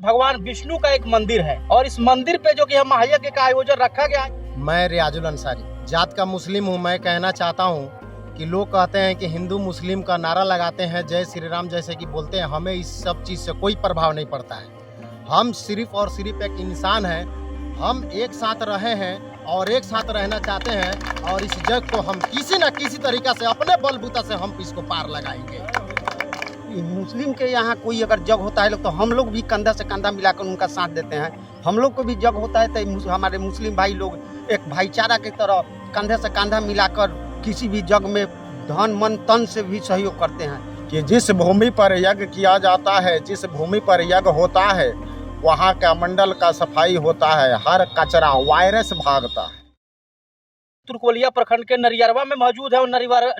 भगवान विष्णु का एक मंदिर है और इस मंदिर पे जो कि हम महायज्ञ का आयोजन रखा गया है। मैं रियाजुल अंसारी जात का मुस्लिम हूँ। मैं कहना चाहता हूँ कि लोग कहते हैं कि हिंदू मुस्लिम का नारा लगाते हैं, जय श्री राम जैसे कि बोलते हैं, हमें इस सब चीज़ से कोई प्रभाव नहीं पड़ता है। हम सिर्फ और सिर्फ एक इंसान हैं। हम एक साथ रहे हैं और एक साथ रहना चाहते हैं और इस जग को हम किसी न किसी तरीका से अपने बलबूता से हम इसको पार लगाएंगे। मुस्लिम के यहाँ कोई अगर जग होता है तो हम लोग भी कंधा से कंधा मिलाकर उनका साथ देते हैं। हम लोग को भी जग होता है तो हमारे मुस्लिम भाई लोग एक भाईचारा की तरह कंधे से कंधा मिलाकर किसी भी जग में धन मन तन से भी सहयोग करते हैं। कि जिस भूमि पर यज्ञ किया जाता है, जिस भूमि पर यज्ञ होता है, वहाँ का मंडल का सफाई होता है, हर कचरा वायरस भागता है। तुर्कोलिया प्रखंड के नरियरवा में मौजूद है और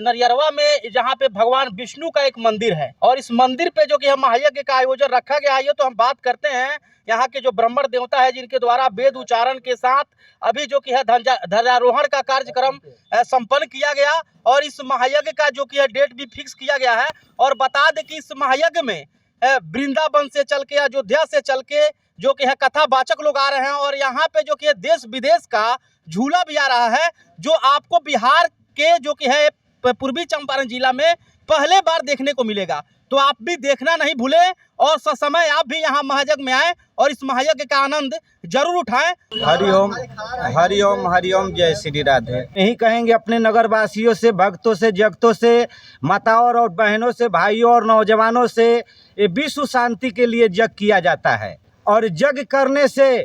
नरियरवा में जहाँ पे भगवान विष्णु का एक मंदिर है और इस मंदिर पे जो कि हम महायज्ञ का आयोजन रखा गया है। तो हम बात करते हैं यहाँ के जो ब्राह्मण देवता है जिनके द्वारा वेद उच्चारण के साथ अभी जो कि है ध्वजारोहण का कार्यक्रम संपन्न किया गया और इस महायज्ञ का जो कि है डेट भी फिक्स किया गया है। और बता दें कि इस महायज्ञ में वृंदावन से चल के अयोध्या से चल के जो कि है कथावाचक लोग आ रहे हैं और यहाँ पे जो कि है देश विदेश का झूला भी आ रहा है, जो आपको बिहार के जो कि है पूर्वी चंपारण जिला में पहले बार देखने को मिलेगा। तो आप भी देखना नहीं भूलें और ससमय आप भी यहाँ महायज्ञ में आए और इस महायज्ञ का आनंद जरूर उठाएं। हरिओम हरिओम हरिओम, जय श्री राधे। यही कहेंगे अपने नगर वासियों से, भक्तों से, जगतों से, माताओं और बहनों से, भाइयों और नौजवानों से, ये विश्व शांति के लिए यज्ञ किया जाता है और यज्ञ करने से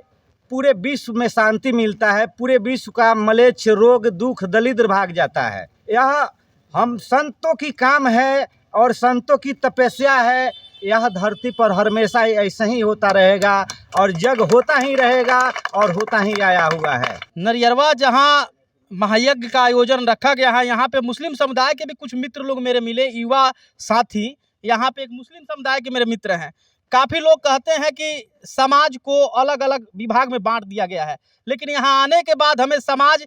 पूरे विश्व में शांति मिलता है। पूरे विश्व का मलेच्छ रोग दुख दरिद्र भाग जाता है। यह हम संतों की काम है और संतों की तपस्या है। यह धरती पर हमेशा ऐसा ही होता रहेगा और जग होता ही रहेगा और होता ही आया हुआ है। नरियरवा जहाँ महायज्ञ का आयोजन रखा गया है, यहाँ पे मुस्लिम समुदाय के भी कुछ मित्र लोग मेरे मिले, युवा साथी। यहाँ पे एक मुस्लिम समुदाय के मेरे मित्र हैं। काफ़ी लोग कहते हैं कि समाज को अलग अलग विभाग में बांट दिया गया है, लेकिन यहाँ आने के बाद हमें समाज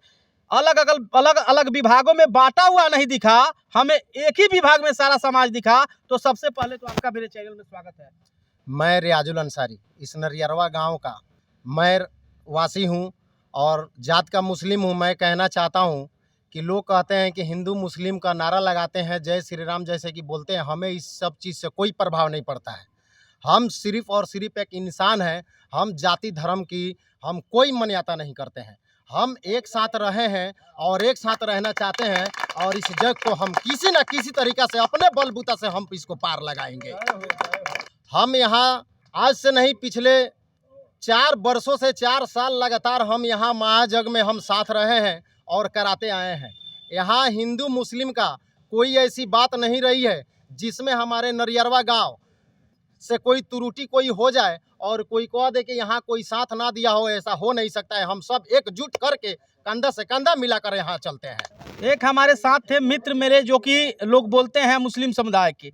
अलग अलग विभागों में बांटा हुआ नहीं दिखा, हमें एक ही विभाग में सारा समाज दिखा। तो सबसे पहले तो आपका मेरे चैनल में स्वागत है। मैं रियाजुल अंसारी इस नरियरवा गांव का मैं वासी हूं और जात का मुस्लिम हूं। मैं कहना चाहता हूं कि लोग कहते हैं कि हिंदू मुस्लिम का नारा लगाते हैं, जय श्री राम जैसे कि बोलते हैं, हमें इस सब चीज़ से कोई प्रभाव नहीं पड़ता है। हम सिर्फ और सिर्फ एक इंसान हैं। हम जाति धर्म की हम कोई मान्यता नहीं करते हैं। हम एक साथ रहे हैं और एक साथ रहना चाहते हैं और इस जग को हम किसी न किसी तरीका से अपने बलबूता से हम इसको पार लगाएंगे। हम यहाँ आज से नहीं, पिछले 4 वर्षों से 4 साल लगातार हम यहाँ महायज्ञ में हम साथ रहे हैं और कराते आए हैं। यहाँ हिंदू मुस्लिम का कोई ऐसी बात नहीं रही है जिसमें हमारे नरियरवा गांव से कोई त्रुटि कोई हो जाए और कोई कह दे कि यहाँ कोई साथ ना दिया हो। ऐसा हो नहीं सकता है। हम सब एकजुट करके कंधा से कंधा मिलाकर यहाँ चलते हैं। एक हमारे साथ थे मित्र मेरे जो कि लोग बोलते हैं मुस्लिम समुदाय के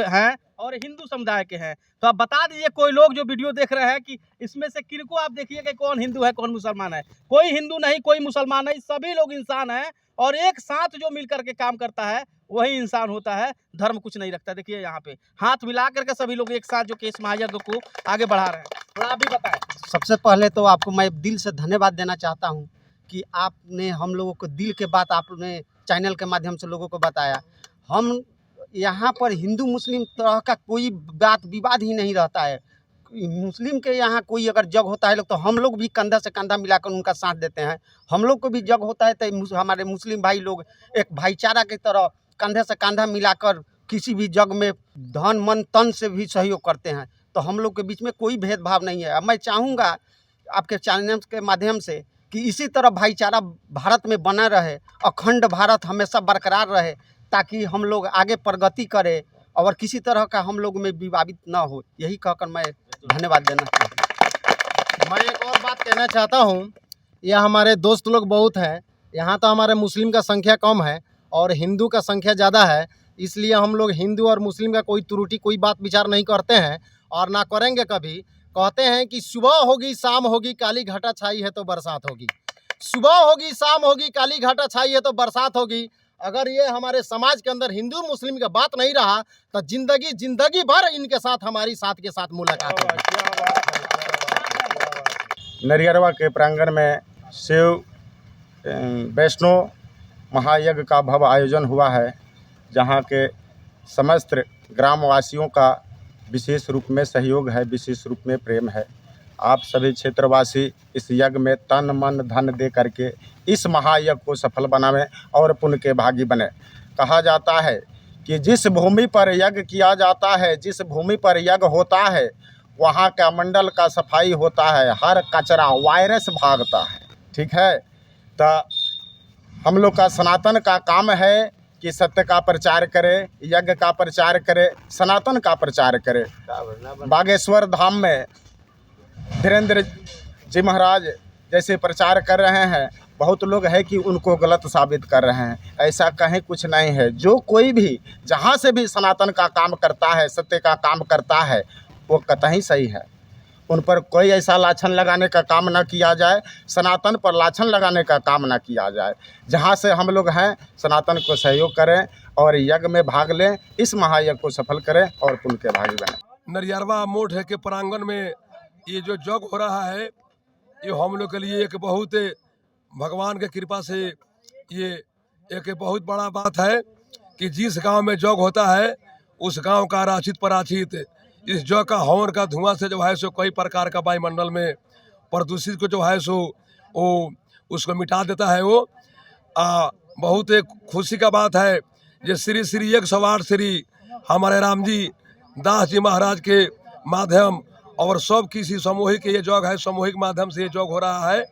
हैं और हिंदू समुदाय के हैं। तो आप बता दीजिए, कोई लोग जो वीडियो देख रहे हैं, कि इसमें से किनको आप देखिए कि कौन हिंदू है कौन मुसलमान है। कोई हिंदू नहीं, कोई मुसलमान नहीं, सभी लोग इंसान हैं और एक साथ जो मिल करके काम करता है वही इंसान होता है। धर्म कुछ नहीं रखता। देखिए यहाँ पे हाथ मिला करके सभी लोग एक साथ जो कि इस महायज्ञ को आगे बढ़ा रहे हैं। थोड़ा आप भी बताएं। सबसे पहले तो आपको मैं दिल से धन्यवाद देना चाहता हूँ कि आपने हम लोगों को दिल के बात आपने चैनल के माध्यम से लोगों को बताया। हम यहाँ पर हिंदू मुस्लिम तरह का कोई बात विवाद ही नहीं रहता है। मुस्लिम के यहाँ कोई अगर जग होता है तो हम लोग भी कंधा से कंधा मिलाकर उनका साथ देते हैं। हम लोग को भी जग होता है तो हमारे मुस्लिम भाई लोग एक भाईचारा की तरह कंधे से कंधा मिलाकर किसी भी जग में धन मन तन से भी सहयोग करते हैं। तो हम लोग के बीच में कोई भेदभाव नहीं है। मैं चाहूँगा आपके चैनल के माध्यम से कि इसी तरह भाईचारा भारत में बना रहे, अखंड भारत हमेशा बरकरार रहे, ताकि हम लोग आगे प्रगति करें और किसी तरह का हम लोग में विवादित ना हो। यही कहकर मैं धन्यवाद देना चाहता हूँ। मैं एक और बात कहना चाहता हूँ, यह हमारे दोस्त लोग बहुत हैं। यहाँ तो हमारे मुस्लिम का संख्या कम है और हिंदू का संख्या ज़्यादा है, इसलिए हम लोग हिंदू और मुस्लिम का कोई त्रुटि कोई बात विचार नहीं करते हैं और ना करेंगे कभी। कहते हैं कि सुबह होगी शाम होगी काली घटा छाई है तो बरसात होगी। सुबह होगी शाम होगी काली घटा छाई है तो बरसात होगी। अगर ये हमारे समाज के अंदर हिंदू मुस्लिम का बात नहीं रहा तो जिंदगी भर इनके साथ हमारी साथ के साथ मुलाकात होगी। नरियरवा के प्रांगण में शिव वैष्णो महायज्ञ का भव्य आयोजन हुआ है, जहां के समस्त ग्रामवासियों का विशेष रूप में सहयोग है, विशेष रूप में प्रेम है। आप सभी क्षेत्रवासी इस यज्ञ में तन मन धन दे करके इस महायज्ञ को सफल बनावें और पुण्य के भागी बने। कहा जाता है कि जिस भूमि पर यज्ञ किया जाता है, जिस भूमि पर यज्ञ होता है, वहाँ का मंडल का सफाई होता है, हर कचरा वायरस भागता है। ठीक है, तो हम लोग का सनातन का काम है कि सत्य का प्रचार करे, यज्ञ का प्रचार करे, सनातन का प्रचार करे। बागेश्वर धाम में धीरेन्द्र जी महाराज जैसे प्रचार कर रहे हैं, बहुत लोग हैं कि उनको गलत साबित कर रहे हैं। ऐसा कहीं कुछ नहीं है। जो कोई भी जहाँ से भी सनातन का काम करता है, सत्य का काम करता है, वो कतई सही है। उन पर कोई ऐसा लाछन लगाने का काम ना किया जाए, सनातन पर लाछन लगाने का काम ना किया जाए। जहाँ से हम लोग हैं, सनातन को सहयोग करें और यज्ञ में भाग लें, इस महायज्ञ को सफल करें और पुण्य के भागी बनें। नरियरवा मोठ के प्रांगण में ये जो यज्ञ हो रहा है, ये हम लोग के लिए एक बहुत भगवान के कृपा से ये एक बहुत बड़ा बात है कि जिस गांव में यज्ञ होता है, उस गांव का राचित पराचित इस यज्ञ का हवन का धुआं से जो है सो कई प्रकार का वायुमंडल में प्रदूषित को जो है सो वो उसको मिटा देता है। वो बहुत एक खुशी का बात है। जो श्री श्री 108 श्री हमारे राम जी दास जी महाराज के माध्यम और सब किसी सामूहिक ये यज्ञ है, सामूहिक माध्यम से ये यज्ञ हो रहा है।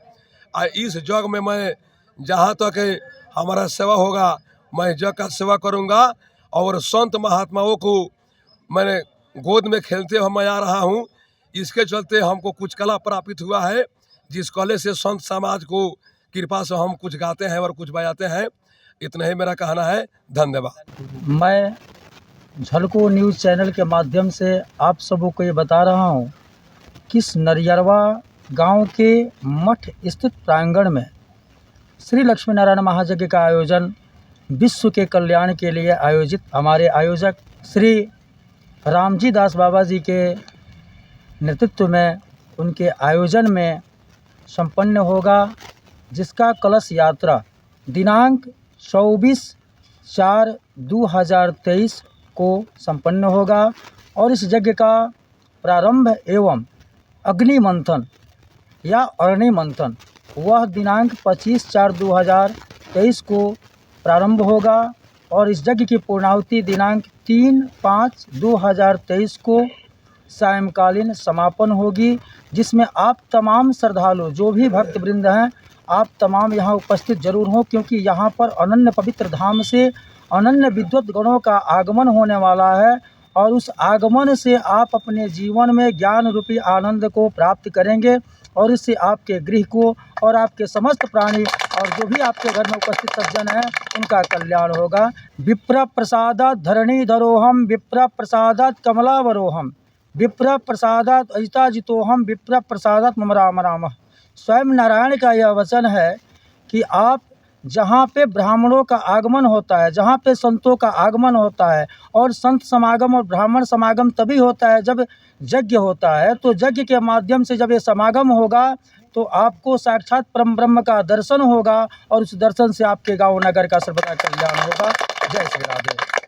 इस यज्ञ में मैं जहाँ तक हमारा सेवा होगा, मैं यज्ञ का सेवा करूँगा और संत महात्माओं को मैंने गोद में खेलते हुए मैं आ रहा हूँ। इसके चलते हमको कुछ कला प्राप्त हुआ है, जिस कले से संत समाज को कृपा से हम कुछ गाते हैं और कुछ बजाते हैं। इतना ही मेरा कहना है। धन्यवाद। मैं झलको न्यूज़ चैनल के माध्यम से आप सबों को ये बता रहा हूँ कि इस नरियरवा गांव के मठ स्थित प्रांगण में श्री लक्ष्मी नारायण महायज्ञ का आयोजन विश्व के कल्याण के लिए आयोजित हमारे आयोजक श्री रामजी दास बाबा जी के नेतृत्व में उनके आयोजन में संपन्न होगा, जिसका कलश यात्रा दिनांक 24/4/2023 को संपन्न होगा और इस यज्ञ का प्रारंभ एवं अग्नि मंथन या अग्नि मंथन वह दिनांक 25/4/2023 को प्रारंभ होगा और इस यज्ञ की पूर्णाहुति दिनांक 3/5/2023 को सायंकालीन समापन होगी, जिसमें आप तमाम श्रद्धालु जो भी भक्तवृंद हैं, आप तमाम यहाँ उपस्थित जरूर हों, क्योंकि यहाँ पर अनन्य पवित्र धाम से अनन्य विद्वत गणों का आगमन होने वाला है और उस आगमन से आप अपने जीवन में ज्ञान रूपी आनंद को प्राप्त करेंगे और इससे आपके गृह को और आपके समस्त प्राणी और जो भी आपके घर में उपस्थित सज्जन हैं उनका कल्याण होगा। विप्र प्रसादात् धरणीधरोहम, विप्र प्रसादात् कमलावरोहम, विप्र प्रसादात् अजिताजितोहम, विप्र प्रसादात् मम राम राम। स्वयं नारायण का यह वचन है कि आप जहाँ पे ब्राह्मणों का आगमन होता है, जहाँ पे संतों का आगमन होता है, और संत समागम और ब्राह्मण समागम तभी होता है जब यज्ञ होता है। तो यज्ञ के माध्यम से जब ये समागम होगा तो आपको साक्षात परम ब्रह्म का दर्शन होगा और उस दर्शन से आपके गाँव नगर का सर्वदा कल्याण होगा। जय श्री राधे।